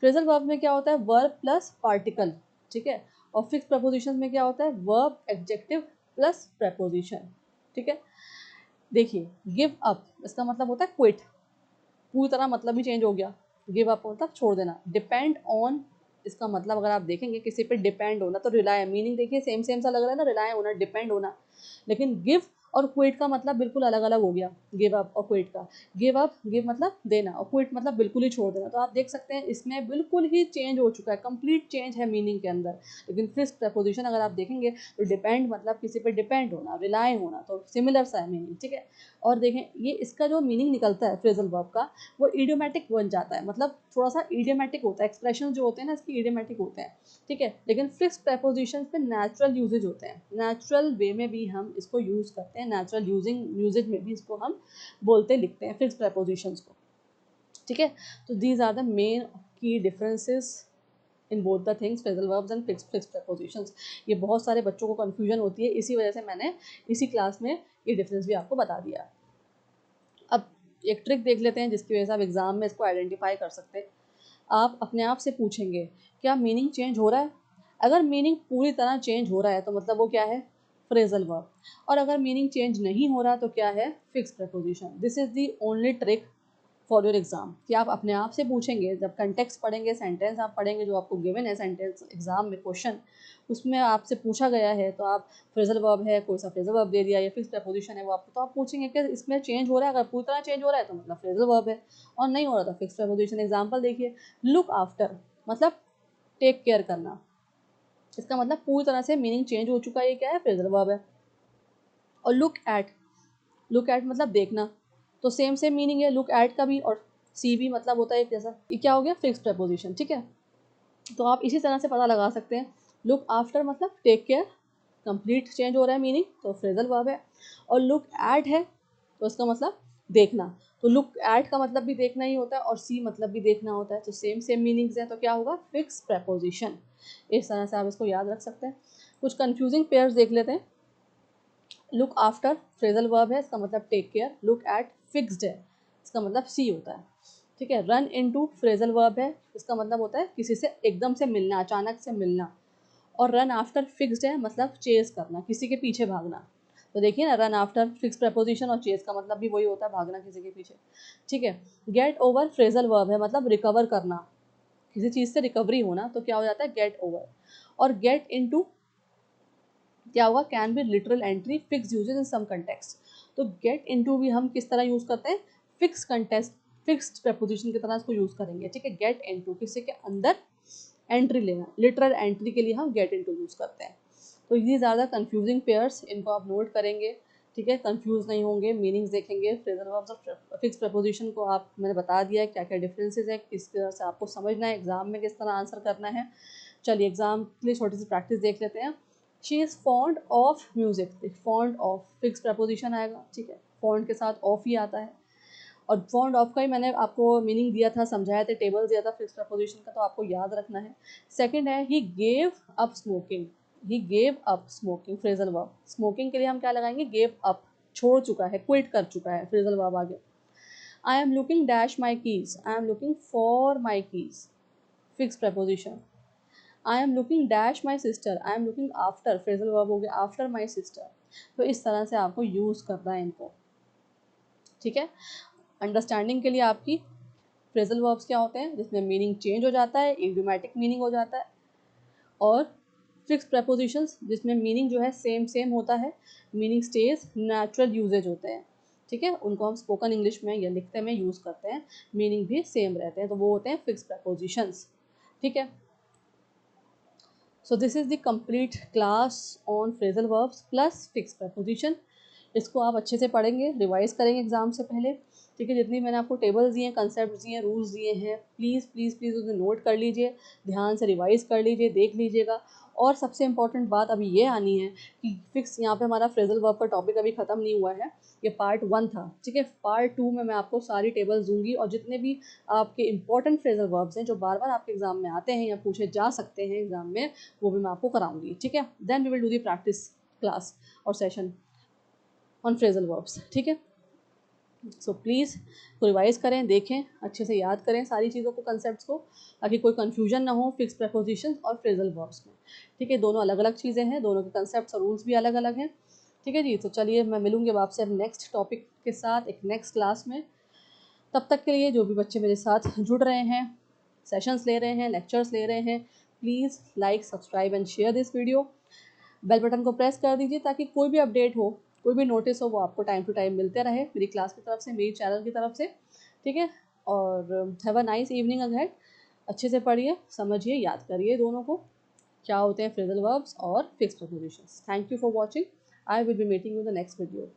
फ्रेजल वर्ब में क्या होता है, वर्ब प्लस पार्टिकल, ठीक है, और फिक्स प्रपोजिशन में क्या होता है, वर्ब एडजेक्टिव प्लस प्रपोजिशन, ठीक है। देखिए गिव अप इसका मतलब होता है क्विट, पूरी तरह मतलब ही चेंज हो गया, गिव अप मतलब छोड़ देना। डिपेंड ऑन इसका मतलब अगर आप देखेंगे किसी पे डिपेंड होना, तो रिलाय, मीनिंग देखिए सेम सेम सा लग रहा है ना, रिलाय होना, डिपेंड होना, लेकिन गिव और क्विट का मतलब बिल्कुल अलग अलग हो गया। गिव अप और क्विट का, गिव मतलब देना और क्विट मतलब बिल्कुल ही छोड़ देना। तो आप देख सकते हैं इसमें बिल्कुल ही चेंज हो चुका है, कंप्लीट चेंज है मीनिंग के अंदर। लेकिन फिक्स्ड प्रपोजिशन अगर आप देखेंगे तो डिपेंड मतलब किसी पे डिपेंड होना, रिलाय होना, तो सिमिलर सा है मीनिंग, ठीक है। और देखें ये इसका जो मीनिंग निकलता है फ्रेजल वर्ब का, वो इडियोमैटिक बन जाता है, मतलब थोड़ा सा इडियोमैटिक होता है, एक्सप्रेशन जो होते हैं ना इसकी इडियोमैटिक होते हैं, ठीक है। लेकिन फिक्स्ड प्रपोजिशन पे नेचुरल यूजेज होते हैं, नेचुरल वे में भी हम इसको यूज़ करते हैं, नेचुरल यूजेज में भी इसको हम बोलते लिखते हैं फिक्स्ड प्रपोजिशंस को, ठीक है। तो दीज आर द मेन की differences in both the things, phrasal verbs and fixed propositions. ये बहुत सारे बच्चों को कन्फ्यूजन होती है, इसी वजह से मैंने इसी क्लास में ये डिफरेंस भी आपको बता दिया। अब एक ट्रिक देख लेते हैं जिसकी वजह से आप एग्जाम में इसको आइडेंटिफाई कर सकते हैं। आप अपने आप से पूछेंगे क्या मीनिंग चेंज हो रहा है? अगर मीनिंग पूरी तरह चेंज हो रहा है तो मतलब वो क्या है? Phrasal verb. और अगर मीनिंग चेंज नहीं हो रहा तो क्या है? Fixed preposition. This is the only trick for your exam कि आप अपने आप से पूछेंगे, जब कंटेक्स्ट पढ़ेंगे, सेंटेंस आप पढ़ेंगे जो आपको गिवन है सेंटेंस एग्जाम में क्वेश्चन, उसमें आपसे पूछा गया है तो आप फ्रेजल वर्ब है, कोई सा फ्रेजल वर्ब दे दिया या फिक्स्ड प्रपोजिशन है वो आपको, तो आप पूछेंगे कि इसमें चेंज हो रहा है, अगर पूरी तरह चेंज हो रहा है तो मतलब फ्रेजल वर्ब है, और नहीं हो रहा तो फिक्स्ड प्रपोजिशन। एग्जाम्पल देखिए, लुक आफ्टर मतलब टेक केयर करना, इसका मतलब पूरी तरह से मीनिंग चेंज हो चुका है, ये क्या है? फ्रेजल वर्ब है। और लुक एट मतलब देखना, तो सेम सेम मीनिंग है लुक एट का भी, और सी भी मतलब होता है एक जैसा। ये क्या हो गया? फिक्स्ड प्रपोजिशन, ठीक है। तो आप इसी तरह से पता लगा सकते हैं। लुक आफ्टर मतलब टेक केयर, कंप्लीट चेंज हो रहा है मीनिंग, तो फ्रेजल वर्ब है। और लुक एट है तो इसका मतलब देखना, तो लुक एट का मतलब भी देखना ही होता है और सी मतलब भी देखना होता है, तो सेम सेम मीनिंग्स हैं, तो क्या होगा? Fix preposition. इस तरह से आप इसको याद रख सकते हैं। कुछ कंफ्यूजिंग पेयर्स देख लेते हैं। लुक आफ्टर फ्रेजल वर्ब है, इसका मतलब take care. Look at fixed है, इसका मतलब सी होता है, ठीक है। रन इनटू फ्रेजल वर्ब है, इसका मतलब होता है किसी से एकदम से मिलना, अचानक से मिलना। और रन आफ्टर फिक्स्ड है मतलब चेज करना, किसी के पीछे भागना। तो देखिए ना, रन आफ्टर फिक्स प्रपोजिशन और चेज का मतलब भी वही होता है, भागना किसी के पीछे, ठीक है। गेट ओवर फ्रेजल वर्ब है, मतलब रिकवर करना, किसी चीज़ से रिकवरी होना, तो क्या हो जाता है? Get over. और गेट इनटू क्या होगा? Can be literal entry, fix usages in some context. तो गेट इनटू भी हम किस तरह यूज करते हैं? फिक्स कंटेक्स्ट, फिक्स्ड प्रपोजिशन की तरह इसको यूज करेंगे, ठीक है। गेट इनटू किसी के अंदर एंट्री लेना, लिटरल एंट्री के लिए हम गेट इनटू यूज करते हैं। तो these are the confusing pairs, इनको आप नोट करेंगे, ठीक है, कंफ्यूज नहीं होंगे, मीनिंग्स देखेंगे। फ्रेजल वर्ब्स और फिक्स प्रपोजिशन को आप मैंने बता दिया है क्या क्या डिफरेंसेस है, किस तरह से आपको समझना है, एग्जाम में किस तरह आंसर करना है। चलिए एग्जाम के लिए छोटी सी प्रैक्टिस देख लेते हैं। She is fond of music, fond of fix preposition आएगा, ठीक है, फॉन्ड के साथ ऑफ ही आता है। और फॉन्ड ऑफ का ही मैंने आपको मीनिंग दिया था, समझाया था, टेबल दिया था फिक्स प्रपोजिशन का, तो आपको याद रखना है। सेकंड है ही गेव अप स्मोकिंग, ही gave up smoking phrasal verb. Smoking के लिए हम क्या लगाएंगे? गेव अप, छोड़ चुका है, क्विट कर चुका है, फ्रेजल वर्ब आगे। I am looking dash my keys, I am looking for my keys, fix preposition. I am looking dash my sister, I am looking after, phrasal verb हो गया after my sister. तो इस तरह से आपको use करना है इनको, ठीक है। अंडरस्टैंडिंग के लिए आपकी फ्रेजल वर्ब्स क्या होते हैं जिसमें मीनिंग चेंज हो जाता है, इडियोमैटिक मीनिंग हो जाता है, और फिक्स प्रपोजिशंस जिसमें मीनिंग जो है सेम सेम होता है, मीनिंग स्टेज, नेचुरल यूजेज होते हैं, ठीक है। उनको हम स्पोकन इंग्लिश में या लिखते में यूज़ करते हैं, मीनिंग भी सेम रहते हैं, तो वो होते हैं फिक्स प्रपोजिशंस, ठीक है। So this is the complete class on phrasal verbs plus fix preposition. इसको आप अच्छे से पढ़ेंगे, रिवाइज करेंगे एग्जाम से पहले, ठीक है। जितनी मैंने आपको टेबल्स दिए हैं, कंसेप्ट दिए हैं, रूल्स दिए हैं, प्लीज़ प्लीज़ प्लीज़ उसे नोट कर लीजिए, ध्यान से रिवाइज कर लीजिए, देख लीजिएगा। और सबसे इंपॉर्टेंट बात अभी ये आनी है कि फिक्स, यहाँ पे हमारा फ्रेजल वर्ब का टॉपिक अभी ख़त्म नहीं हुआ है, ये पार्ट 1 था, ठीक है। पार्ट 2 में मैं आपको सारी टेबल्स दूंगी, और जितने भी आपके इंपॉर्टेंट फ्रेजल वर्ब्स हैं जो बार बार आपके एग्जाम में आते हैं या पूछे जा सकते हैं एग्जाम में, वो भी मैं आपको कराऊंगी, ठीक है। Then we will do the practice class और सेशन ऑन फ्रेजल वर्ब्स, ठीक है। सो प्लीज़ रिवाइज करें, देखें, अच्छे से याद करें सारी चीज़ों को, कंसेप्ट को, ताकि कोई कन्फ्यूजन ना हो फिक्स प्रपोजिशन और फ्रेजल वर्ब्स में, ठीक है। दोनों अलग अलग चीज़ें हैं, दोनों के कंसेप्ट और रूल्स भी अलग अलग हैं, ठीक है जी। तो चलिए मैं मिलूंगी अब आपसे अब नेक्स्ट टॉपिक के साथ एक नेक्स्ट क्लास में। तब तक के लिए जो भी बच्चे मेरे साथ जुड़ रहे हैं, सेशंस ले रहे हैं, लेक्चर्स ले रहे हैं, please like, subscribe and share this video. Bell button को प्रेस कर दीजिए ताकि कोई भी अपडेट हो, कोई भी नोटिस हो, वो आपको टाइम टू टाइम मिलते रहे मेरी क्लास की तरफ से, मेरी चैनल की तरफ से, ठीक है। और have a nice evening ahead. अच्छे से पढ़िए, समझिए, याद करिए दोनों को, क्या होते हैं फ्रेजल वर्ब्स और fixed prepositions. Thank you for watching. I will be meeting you in the next video.